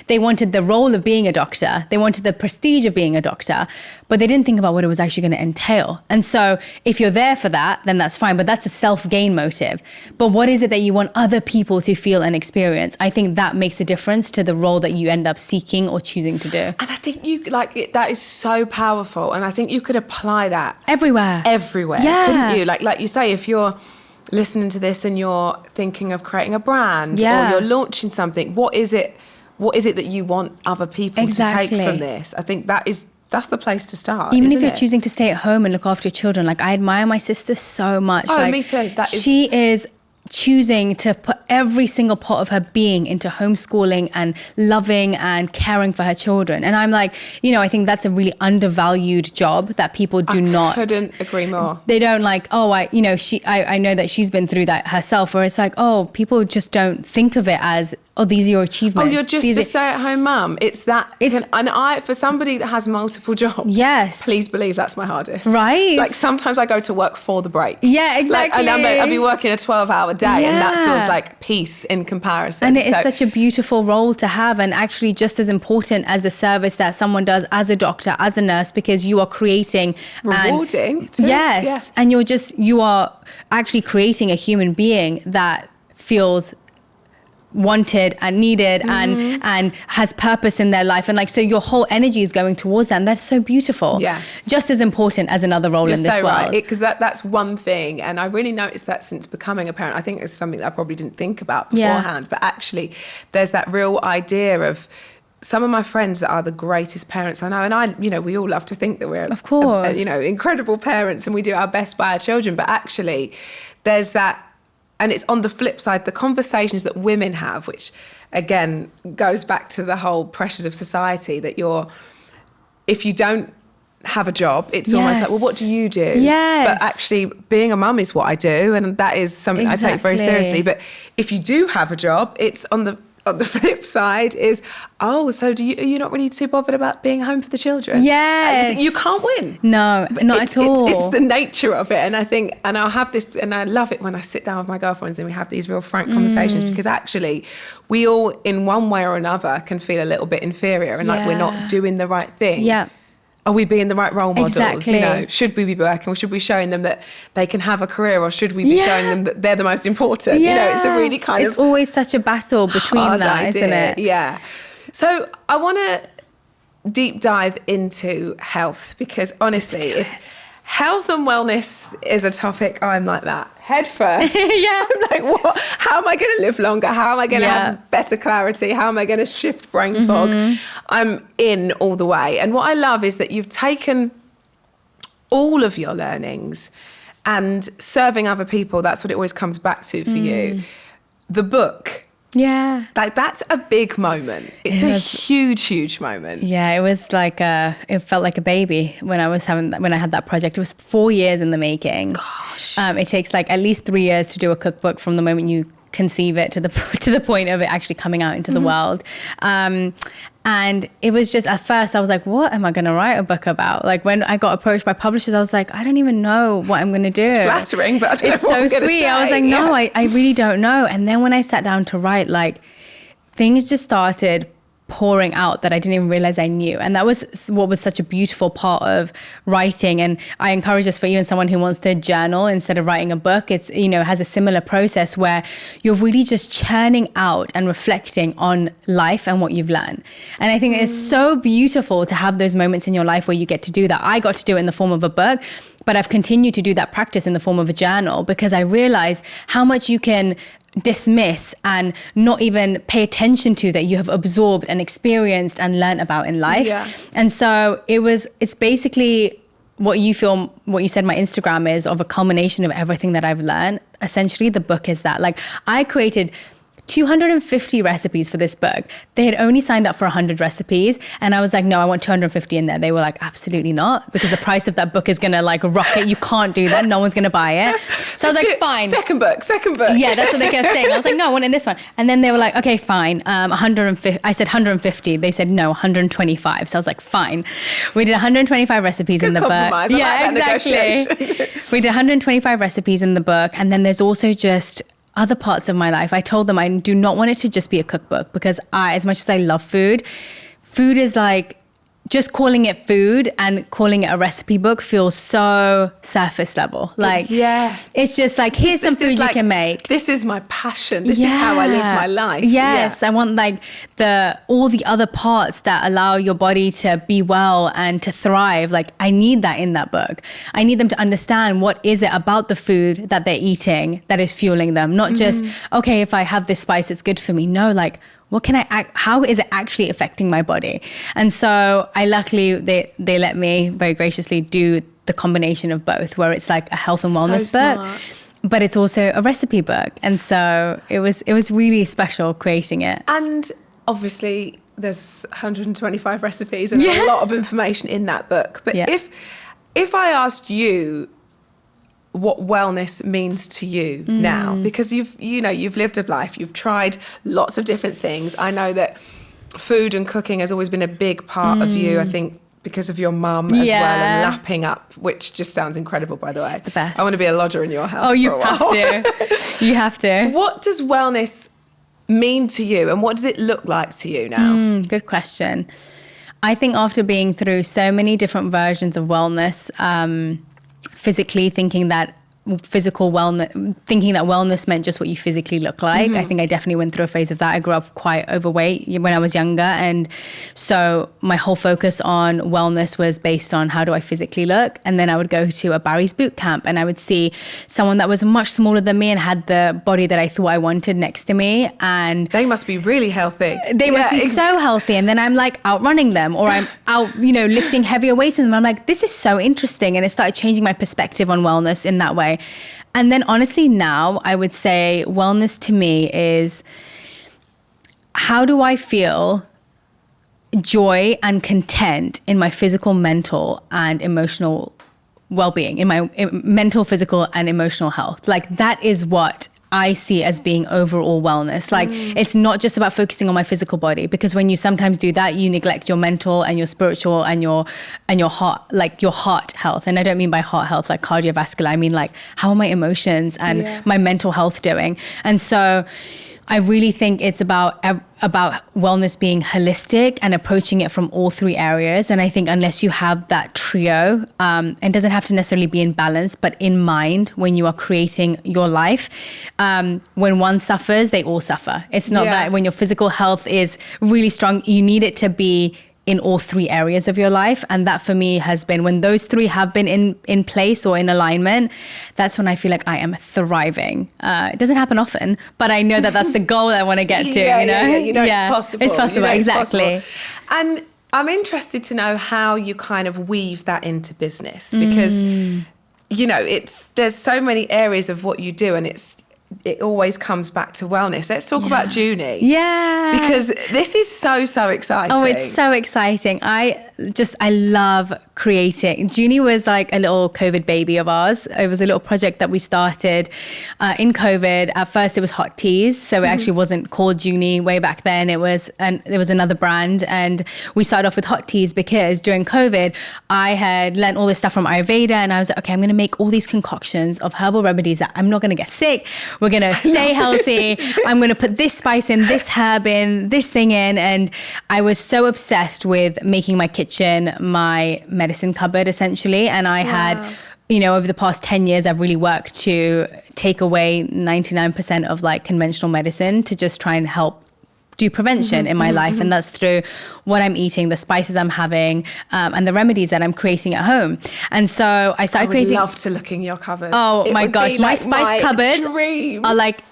They wanted the role of being a doctor. They wanted the prestige of being a doctor, but they didn't think about what it was actually going to entail. And so if you're there for that, then that's fine, but that's a self-gain motive. But what is it that you want other people to feel and experience? I think that makes a difference to the role that you end up seeking or choosing to do. And I think that is so powerful. And I think you could apply that everywhere, couldn't you? Like you say, if you're listening to this and you're thinking of creating a brand or you're launching something, what is it that you want other people to take from this? I think that's the place to start. Even if you're choosing to stay at home and look after your children. Like, I admire my sister so much. Oh, like, me too. She is choosing to put every single part of her being into homeschooling and loving and caring for her children. And I'm like, I think that's a really undervalued job that people do not. I couldn't agree more. They don't like, I know that she's been through that herself, where it's like, people just don't think of it as, these are your achievements. You're just a stay-at-home mum. For somebody that has multiple jobs, yes, please believe that's my hardest. Right? Like sometimes I go to work for the break. Yeah, exactly. And I'll be working a 12-hour day, and that feels like peace in comparison. And it is such a beautiful role to have, and actually just as important as the service that someone does as a doctor, as a nurse, because you are creating rewarding too. Yes, yeah. And you are actually creating a human being that feels wanted and needed and has purpose in their life, and so your whole energy is going towards that, and that's so beautiful. Yeah, just as important as another role in this world. Right, because that's one thing, and I really noticed that since becoming a parent. I think it's something that I probably didn't think about beforehand, but actually there's that real idea of some of my friends that are the greatest parents I know, and we all love to think that we're, of course, incredible parents, and we do our best by our children, but actually there's that. And it's on the flip side, the conversations that women have, which again goes back to the whole pressures of society, that if you don't have a job, it's almost like, well, what do you do? Yes. But actually being a mum is what I do, and that is something I take very seriously. But if you do have a job, it's on the flip side is, so are you not really too bothered about being home for the children? Yes. You can't win. No, not at all. It's the nature of it. And I think, and I'll have this, and I love it when I sit down with my girlfriends and we have these real frank conversations, because actually we all, in one way or another, can feel a little bit inferior and like we're not doing the right thing. Yeah. Are we being the right role models? Exactly. Should we be working, or should we be showing them that they can have a career, or should we be showing them that they're the most important? Yeah. It's a really it's always such a battle between that, idea, isn't it? Yeah. So I want to deep dive into health, because honestly, if health and wellness is a topic, I'm like that. Head first. Yeah. I'm like, what? How am I going to live longer? How am I going to have better clarity? How am I going to shift brain fog? I'm in all the way. And what I love is that you've taken all of your learnings and serving other people. That's what it always comes back to for you. The book. Yeah. Like, that's a big moment. It's a huge, huge moment. Yeah, it was like it felt like a baby when I had that project. It was 4 years in the making. Gosh. It takes like at least 3 years to do a cookbook from the moment you conceive it to the point of it actually coming out into the world. And it was just, at first I was like, what am I going to write a book about? Like, when I got approached by publishers, I was like, I don't even know what I'm going to do. It's flattering, but I don't know what I'm so gonna sweet. say. I was like, no, I really don't know. And then when I sat down to write, like, things just started pouring out that I didn't even realize I knew. And that was what was such a beautiful part of writing. And I encourage this for even someone who wants to journal instead of writing a book. It's, has a similar process where you're really just churning out and reflecting on life and what you've learned. And I think it's so beautiful to have those moments in your life where you get to do that. I got to do it in the form of a book, but I've continued to do that practice in the form of a journal, because I realized how much you can dismiss and not even pay attention to that you have absorbed and experienced and learned about in life. Yeah. And so it's basically what you said my Instagram is, of a culmination of everything that I've learned. Essentially, the book is that. Like, I created 250 recipes for this book. They had only signed up for 100 recipes. And I was like, no, I want 250 in there. They were like, absolutely not, because the price of that book is going to like rocket. You can't do that. No one's going to buy it. So I was like, fine. Second book. Yeah, that's what they kept saying. I was like, no, I want in this one. And then they were like, okay, fine. 150. I said 150. They said, no, 125. So I was like, fine. We did 125 recipes in the book. I Yeah, like exactly. We did 125 recipes in the book. And then there's also just other parts of my life. I told them I do not want it to just be a cookbook, because as much as I love food is like, just calling it food and calling it a recipe book feels so surface level. Like, it's just like, here's some food you can make. This is my passion. This is how I live my life. Yes, I want like all the other parts that allow your body to be well and to thrive. Like, I need that in that book. I need them to understand what is it about the food that they're eating that is fueling them. Not just, okay, if I have this spice, it's good for me. No, like, what can how is it actually affecting my body? And so luckily they let me very graciously do the combination of both, where it's like a health and wellness book. but it's also a recipe book. And so it was really special creating it. And obviously there's 125 recipes and a lot of information in that book. But if I asked you what wellness means to you now, because you've lived a life, you've tried lots of different things. I know that food and cooking has always been a big part of you, I think, because of your mum as well, and lapping up, which just sounds incredible, by the way. It's the best. I want to be a lodger in your house for a you while. have to. You have to. What does wellness mean to you, and what does it look like to you now? Good question. I think after being through so many different versions of wellness, physically thinking that wellness meant just what you physically look like. I think I definitely went through a phase of that. I grew up quite overweight when I was younger. And so my whole focus on wellness was based on how do I physically look? And then I would go to a Barry's boot camp and I would see someone that was much smaller than me and had the body that I thought I wanted next to me. And they must be really healthy. They must be so healthy. And then I'm like outrunning them, or I'm out, lifting heavier weights than them. I'm like, this is so interesting. And it started changing my perspective on wellness in that way. And then honestly now I would say wellness to me is, how do I feel joy and content in my physical, mental and emotional well-being, in my mental, physical and emotional health? Like that is what I see as being overall wellness. Like it's not just about focusing on my physical body, because when you sometimes do that, you neglect your mental and your spiritual and your heart, like your heart health. And I don't mean by heart health like cardiovascular. I mean like, how are my emotions and my mental health doing? And so I really think it's about wellness being holistic and approaching it from all three areas. And I think unless you have that trio, it doesn't have to necessarily be in balance, but in mind when you are creating your life, when one suffers, they all suffer. It's not that when your physical health is really strong, you need it to be in all three areas of your life. And that for me has been, when those three have been in place or in alignment, that's when I feel like I am thriving. It doesn't happen often, but I know that that's the goal I want to get to, it's possible. It's possible, exactly. It's possible. And I'm interested to know how you kind of weave that into business, because, there's so many areas of what you do, and it always comes back to wellness. Let's talk about Junie. Yeah. Because this is so exciting. Oh, it's so exciting. I love creating. Junie was like a little COVID baby of ours. It was a little project that we started in COVID. At first it was hot teas. So it actually wasn't called Junie way back then. It was another brand. And we started off with hot teas because during COVID, I had learned all this stuff from Ayurveda. And I was like, okay, I'm going to make all these concoctions of herbal remedies that I'm not going to get sick. We're going to stay healthy. I'm going to put this spice in, this herb in, this thing in. And I was so obsessed with making my kitchen my medicine cupboard, essentially. And I had, over the past 10 years, I've really worked to take away 99% of like conventional medicine to just try and help do prevention in my life. And that's through what I'm eating, the spices I'm having, and the remedies that I'm creating at home. And so I started creating. I would love to look in your cupboards. Oh my gosh, my spice cupboards dream. are like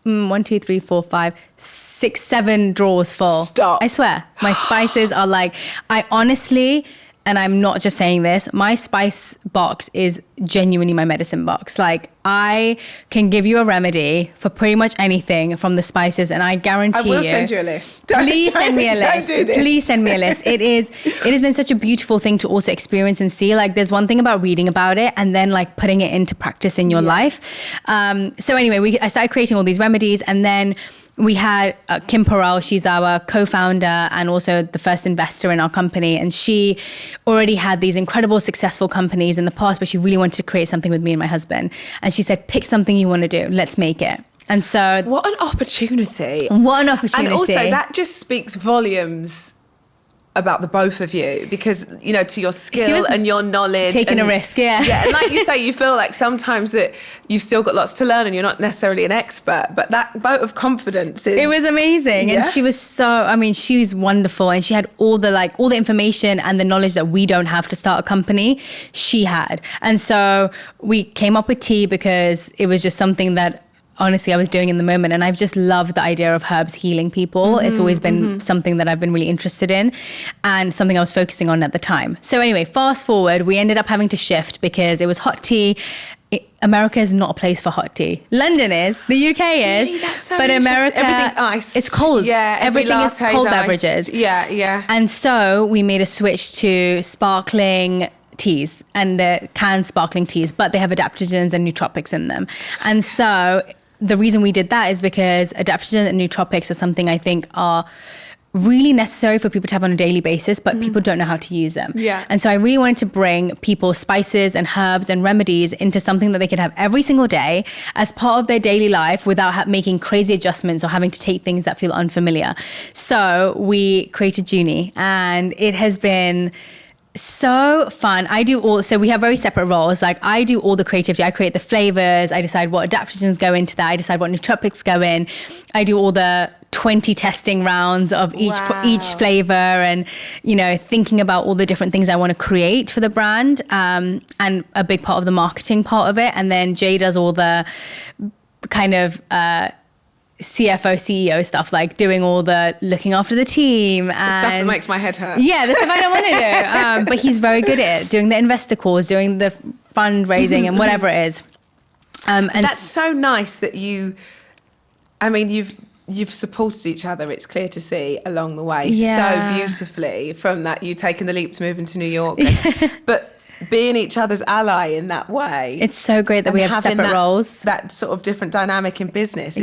1, 2, 3, 4, 5, 6, 7 drawers full. Stop. I swear. My spices are like, I honestly, and I'm not just saying this, my spice box is genuinely my medicine box. Like I can give you a remedy for pretty much anything from the spices, and I guarantee you. I will send you a list. Please send me a list. Don't do this. Please send me a list. It has been such a beautiful thing to also experience and see. Like there's one thing about reading about it and then like putting it into practice in your life. So anyway, I started creating all these remedies, and then we had Kim Perel. She's our co-founder and also the first investor in our company. And she already had these incredible, successful companies in the past, but she really wanted to create something with me and my husband. And she said, pick something you want to do. Let's make it. And so... What an opportunity. What an opportunity. And also that just speaks volumes about the both of you, because to your skill and your knowledge, taking a risk. Yeah, and like you say, you feel like sometimes that you've still got lots to learn and you're not necessarily an expert, but that vote of confidence is... It was amazing. And she was she's wonderful, and she had all the information and the knowledge that we don't have to start a company, she had. And so we came up with tea because it was just something that honestly I was doing in the moment, and I've just loved the idea of herbs healing people. It's always been something that I've been really interested in and something I was focusing on at the time. So anyway, fast forward, we ended up having to shift because it was hot tea America is not a place for hot tea. London is, the UK is, Really? That's so but interesting. America, Everything's iced. it's cold. Yeah, everything is latte cold iced. beverages. Yeah. And so we made a switch to sparkling teas and the canned sparkling teas, but they have adaptogens and nootropics in them. And so the reason we did that is because adaptogens and nootropics are something I think are really necessary for people to have on a daily basis, but people don't know how to use them. Yeah. And so I really wanted to bring people spices and herbs and remedies into something that they could have every single day as part of their daily life without making crazy adjustments or having to take things that feel unfamiliar. So we created Junie, and it has been so fun. So we have very separate roles. Like I do all the creativity. I create the flavors. I decide what adaptogens go into that. I decide what nootropics go in. I do all the 20 testing rounds of each flavor, and thinking about all the different things I want to create for the brand, and a big part of the marketing part of it. And then Jay does all the kind of CFO, CEO stuff, like doing all the looking after the team. And The stuff that makes my head hurt. Yeah, the stuff I don't want to do. But he's very good at it, doing the investor calls, doing the fundraising and whatever it is. And that's so nice that you've supported each other, it's clear to see, along the way so beautifully, from that you taking the leap to move into New York. But being each other's ally in that way. It's so great that we have separate roles. That sort of different dynamic in business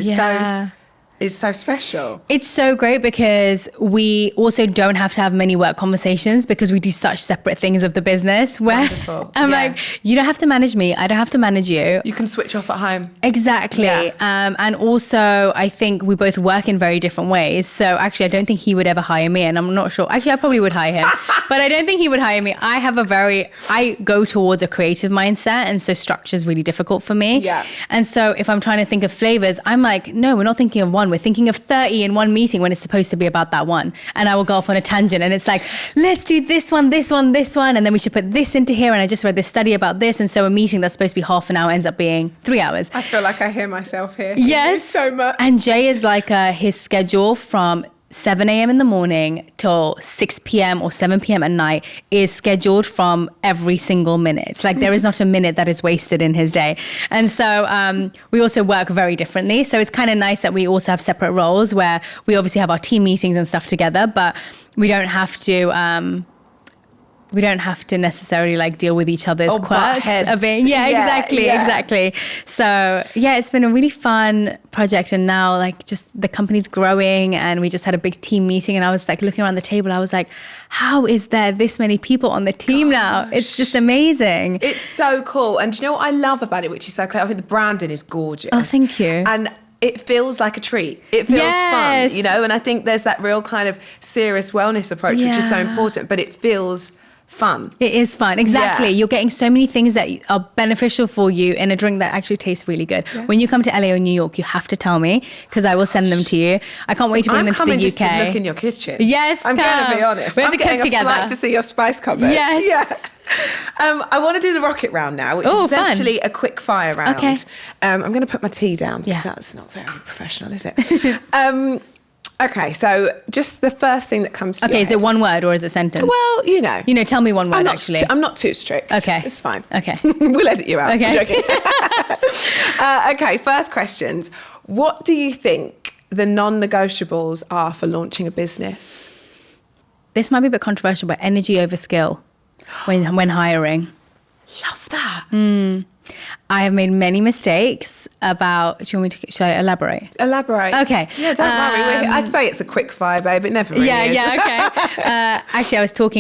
is so special. It's so great because we also don't have to have many work conversations because we do such separate things of the business where Wonderful. I'm like, you don't have to manage me. I don't have to manage you. You can switch off at home. Exactly. Yeah. And also I think we both work in very different ways. So actually I don't think he would ever hire me, and I'm not sure. Actually, I probably would hire him, but I don't think he would hire me. I go towards a creative mindset, and so structure is really difficult for me. Yeah. And so if I'm trying to think of flavors, I'm like, no, we're not thinking of one. We're thinking of 30 in one meeting when it's supposed to be about that one. And I will go off on a tangent, and it's like, let's do this one, this one, this one. And then we should put this into here. And I just read this study about this. And so a meeting that's supposed to be half an hour ends up being 3 hours. I feel like I hear myself here. Yes. So much. And Jay is like his schedule from 7 a.m. in the morning till 6 p.m. or 7 p.m. at night is scheduled from every single minute. Like there is not a minute that is wasted in his day. And so we also work very differently. So it's kind of nice that we also have separate roles where we obviously have our team meetings and stuff together, but we don't have to necessarily like deal with each other's quirks of being, exactly. So it's been a really fun project, and now like just the company's growing, and we just had a big team meeting, and I was like looking around the table, I was like, how is there this many people on the team now? It's just amazing. It's so cool. And do you know what I love about it, which is so clear? I think the branding is gorgeous. Oh, thank you. And it feels like a treat. It feels fun, and I think there's that real kind of serious wellness approach, which is so important, but it feels fun. It is fun. Exactly. Yeah. You're getting so many things that are beneficial for you in a drink that actually tastes really good. Yeah. When you come to LA or New York, you have to tell me, because I will send them to you. I can't wait to bring them to the UK. I'm coming just to look in your kitchen. Yes, I'm going to be honest. We have to cook together. I'm getting to see your spice cupboard. Yes. Yeah. I want to do the rocket round now, which is essentially a quick fire round. Okay. I'm going to put my tea down because that's not very professional, is it? Okay, so just the first thing that comes to your head. Is it one word or is it sentence? Well, tell me one word, actually. I'm not too strict. Okay. It's fine. Okay. We'll edit you out. Okay. I'm joking. Okay, first questions. What do you think the non-negotiables are for launching a business? This might be a bit controversial, but energy over skill when hiring. Love that. I have made many mistakes about. Should I elaborate? Elaborate. Okay. Yeah, don't worry. I'd say it's a quick fire, babe. It never really is. Okay. Actually, I was told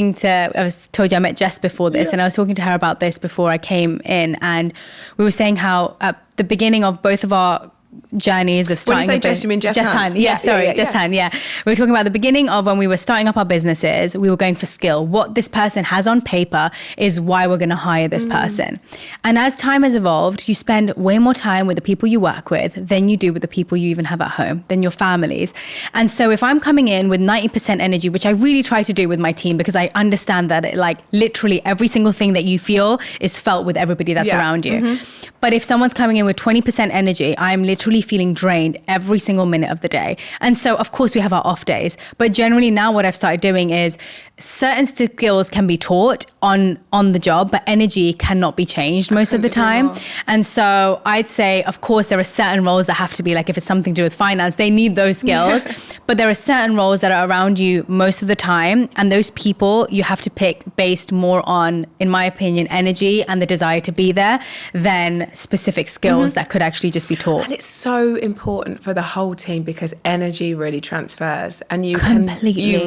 you I met Jess before this, and I was talking to her about this before I came in, and we were saying how at the beginning of both of our journeys of starting. When you say Jess, you mean Jess Hunt? Jess Hunt. Yeah. We were talking about the beginning of when we were starting up our businesses, we were going for skill. What this person has on paper is why we're going to hire this person. And as time has evolved, you spend way more time with the people you work with than you do with the people you even have at home, than your families. And so if I'm coming in with 90% energy, which I really try to do with my team, because I understand that literally every single thing that you feel is felt with everybody that's around you. But if someone's coming in with 20% energy, I'm literally literally feeling drained every single minute of the day. And so, of course, we have our off days. But generally now what I've started doing is certain skills can be taught on the job, but energy cannot be changed most of the time. And so I'd say, of course, there are certain roles that have to be like, if it's something to do with finance, they need those skills. But there are certain roles that are around you most of the time. And those people you have to pick based more on, in my opinion, energy and the desire to be there than specific skills that could actually just be taught. And it's so important for the whole team because energy really transfers and you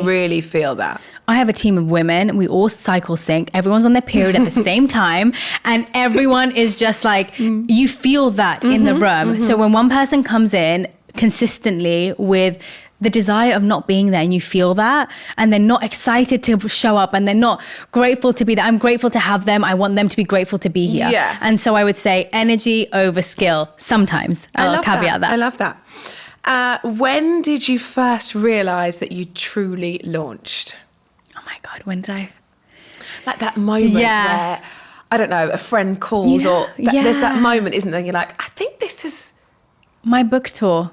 really feel that. I have a team of women. We all cycle sync. Everyone's on their period at the same time. And everyone is just like, you feel that in the room. So when one person comes in consistently with the desire of not being there and you feel that, and they're not excited to show up and they're not grateful to be there. I'm grateful to have them. I want them to be grateful to be here. Yeah. And so I would say energy over skill. Sometimes. I'll caveat that. I love that. When did you first realize that you truly launched? Oh my God, when did I? Like that moment where, I don't know, a friend calls or there's that moment, isn't there? You're like, I think this is... My book tour.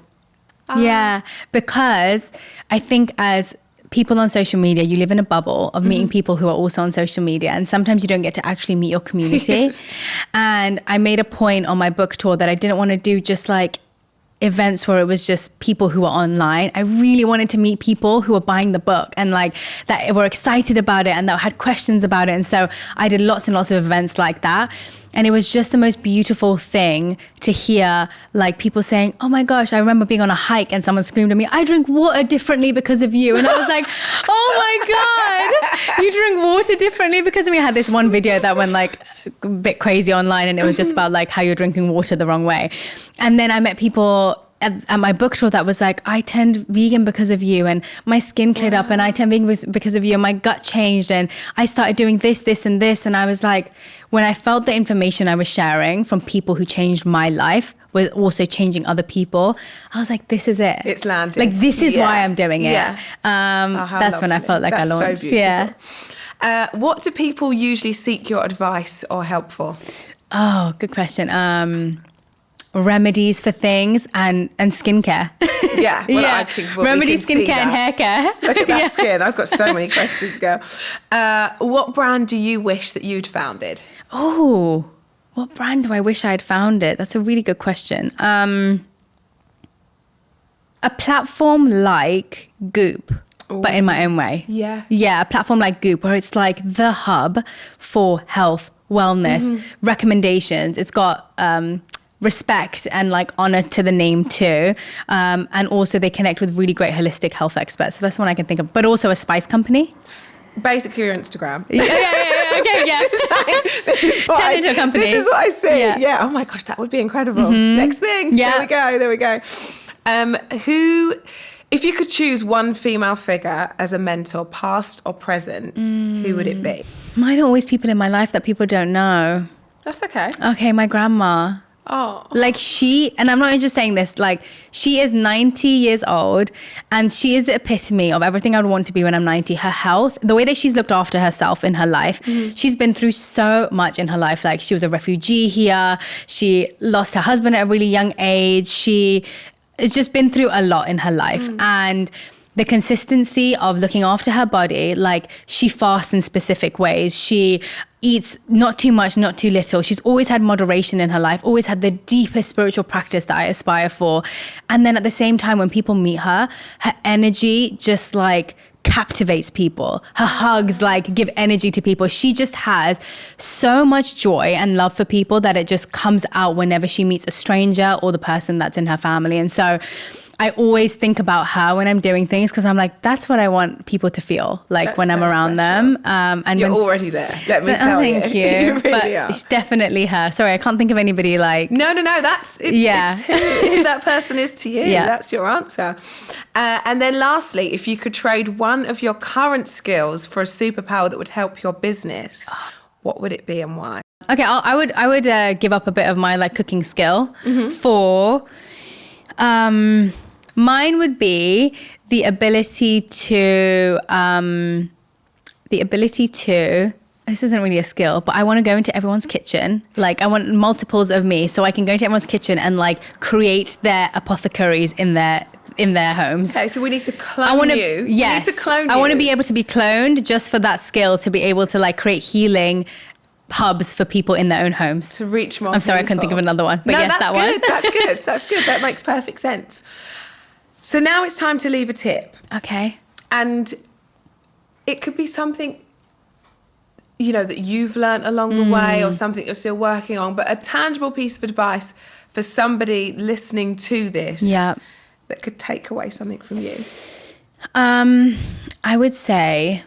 Yeah, because I think as people on social media, you live in a bubble of meeting people who are also on social media. And sometimes you don't get to actually meet your community. Yes. And I made a point on my book tour that I didn't want to do just like events where it was just people who were online. I really wanted to meet people who were buying the book and like that were excited about it and that had questions about it. And so I did lots and lots of events like that. And it was just the most beautiful thing to hear like people saying, oh my gosh, I remember being on a hike and someone screamed at me, I drink water differently because of you. And I was like, oh my God, you drink water differently because of me. I had this one video that went like a bit crazy online and it was just about like how you're drinking water the wrong way. And then I met people at my book tour that was like, I turned vegan because of you and my skin cleared up and I turned vegan because of you and my gut changed and I started doing this, this and this. And I was like, when I felt the information I was sharing from people who changed my life was also changing other people, I was like, this is it. It's landed. Like, this is why I'm doing it. Yeah. That's when I felt like That's I launched. So beautiful. Yeah. What do people usually seek your advice or help for? Oh, good question. Remedies for things and skincare. Yeah. Well, remedies, skincare and hair care. Look at that skin. I've got so many questions, girl. What brand do you wish that you'd founded? Oh, what brand do I wish I'd founded? That's a really good question. A platform like Goop, but in my own way. Yeah. Yeah, a platform like Goop where it's like the hub for health, wellness, recommendations. It's got respect and like honor to the name too. And also they connect with really great holistic health experts. So that's one I can think of. But also a spice company. Basically your Instagram. Yeah. Okay, yeah. This is what Turn into a company. This is what I see. Yeah. Oh my gosh, that would be incredible. Next thing. Yeah. There we go. If you could choose one female figure as a mentor, past or present, who would it be? Mine are always people in my life that people don't know. That's okay. Okay, my grandma. Oh. Like and I'm not just saying this, like she is 90 years old and she is the epitome of everything I would want to be when I'm 90. Her health, the way that she's looked after herself in her life, she's been through so much in her life. Like she was a refugee here. She lost her husband at a really young age. She has just been through a lot in her life. And the consistency of looking after her body, like she fasts in specific ways. She eats not too much, not too little. She's always had moderation in her life, always had the deepest spiritual practice that I aspire for. And then at the same time, when people meet her, her energy just like captivates people. Her hugs like give energy to people. She just has so much joy and love for people that it just comes out whenever she meets a stranger or the person that's in her family. And so I always think about her when I'm doing things because I'm like, that's what I want people to feel like that's when I'm around them. And you're already there. Let me tell you. Thank you. You really but are. It's definitely her. Sorry, I can't think of anybody like. No. It's who that person is to you. Yeah. That's your answer. And then lastly, if you could trade one of your current skills for a superpower that would help your business, what would it be and why? Okay, I would give up a bit of my like cooking skill for. Mine would be the ability to this isn't really a skill, but I want to go into everyone's kitchen. Like I want multiples of me so I can go into everyone's kitchen and like create their apothecaries in their homes. Okay, so we need to clone you. Yes. We need to clone you. I want to be able to be cloned just for that skill, to be able to like create healing hubs for people in their own homes. To reach more I'm sorry, I people. couldn't think of another one. But no, yes, that's that good. one. That's good. That's good. That makes perfect sense. So now it's time to leave a tip. Okay. And it could be something, you know, that you've learnt along the way or something you're still working on, but a tangible piece of advice for somebody listening to this that could take away something from you. I would say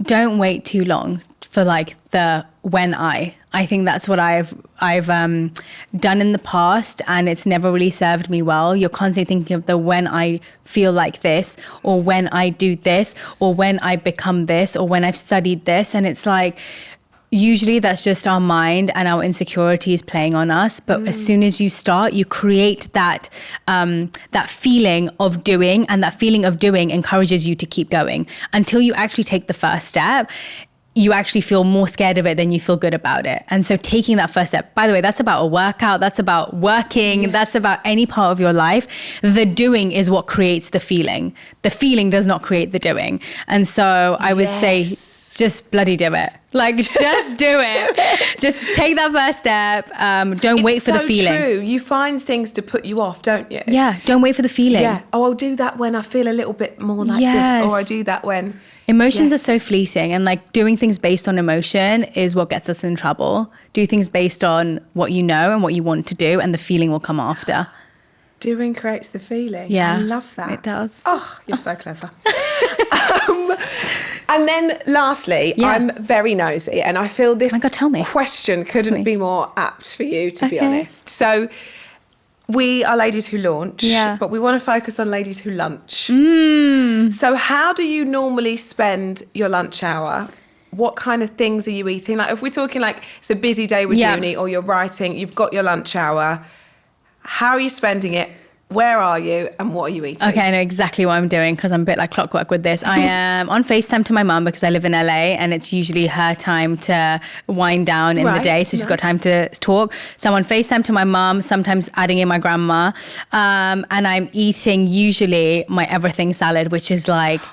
don't wait too long for like the when I think that's what I've done in the past, and it's never really served me well. You're constantly thinking of the when I feel like this, or when I do this, or when I become this, or when I've studied this, and it's like usually that's just our mind and our insecurities playing on us. But as soon as you start, you create that that feeling of doing, and that feeling of doing encourages you to keep going until you actually take the first step. You actually feel more scared of it than you feel good about it. And so taking that first step, by the way, that's about a workout, that's about working, that's about any part of your life. The doing is what creates the feeling. The feeling does not create the doing. And so I would say, just bloody do it. Like, just do it. Just take that first step. Don't wait for the feeling. It's so true. You find things to put you off, don't you? Yeah, don't wait for the feeling. Yeah. Oh, I'll do that when I feel a little bit more like this, or I do that when... Emotions are so fleeting, and like doing things based on emotion is what gets us in trouble. Do things based on what you know and what you want to do, and the feeling will come after. Doing creates the feeling. Yeah. I love that. It does. Oh, you're so clever. And then lastly, I'm very nosy, and I feel this tell me. question couldn't be more apt for you, to be honest. So we are ladies who launch, but we want to focus on ladies who lunch. So how do you normally spend your lunch hour? What kind of things are you eating? Like if we're talking like it's a busy day with uni, or you're writing, you've got your lunch hour. How are you spending it? Where are you and what are you eating? Okay, I know exactly what I'm doing because I'm a bit like clockwork with this. I am on FaceTime to my mum because I live in LA, and it's usually her time to wind down in the day. So she's got time to talk. So I'm on FaceTime to my mum, sometimes adding in my grandma. And I'm eating usually my everything salad, which is like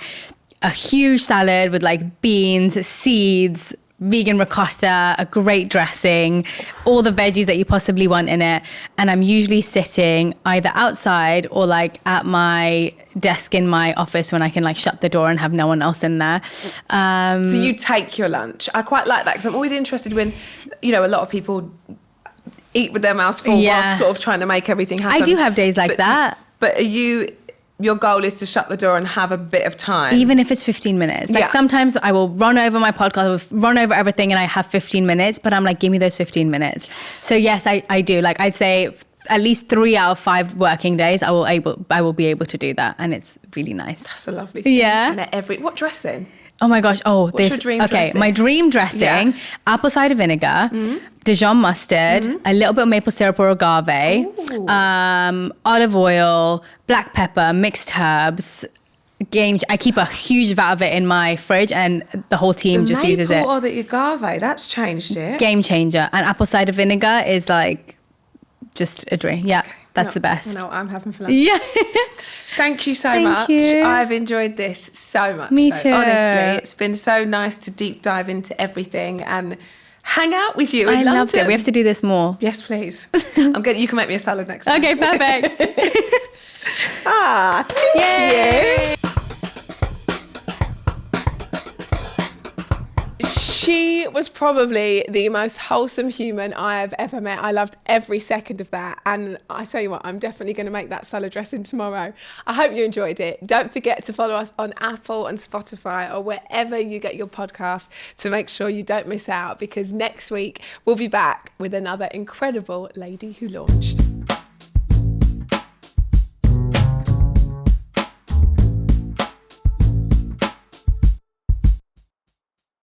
a huge salad with like beans, seeds, vegan ricotta, a great dressing, all the veggies that you possibly want in it. And I'm usually sitting either outside or like at my desk in my office when I can like shut the door and have no one else in there. So you take your lunch. I quite like that because I'm always interested when, you know, a lot of people eat with their mouths full whilst sort of trying to make everything happen. I do have days like that. But are you... Your goal is to shut the door and have a bit of time. Even if it's 15 minutes. Like sometimes I will run over my podcast, I will run over everything and I have 15 minutes, but I'm like, give me those 15 minutes. So yes, I do. Like I'd say at least 3 out of 5 working days, I will be able to do that. And it's really nice. That's a lovely thing. Yeah. And what dressing? Oh my gosh. What's your dream dressing? My dream dressing, apple cider vinegar, Dijon mustard, a little bit of maple syrup or agave, olive oil, black pepper, mixed herbs. I keep a huge vat of it in my fridge, and the whole team just uses it. Maple or the agave, that's changed it. Game changer. And apple cider vinegar is like just a drink. Yeah, that's the best. I know what I'm having for lunch. Yeah. Thank you so much. You. I've enjoyed this so much. Me too. Honestly, it's been so nice to deep dive into everything and hang out with you in London. I loved it. We have to do this more. Yes, please. You can make me a salad next time. Okay, perfect. Thank you. She was probably the most wholesome human I have ever met. I loved every second of that. And I tell you what, I'm definitely going to make that salad dressing tomorrow. I hope you enjoyed it. Don't forget to follow us on Apple and Spotify or wherever you get your podcast to make sure you don't miss out, because next week we'll be back with another incredible lady who launched.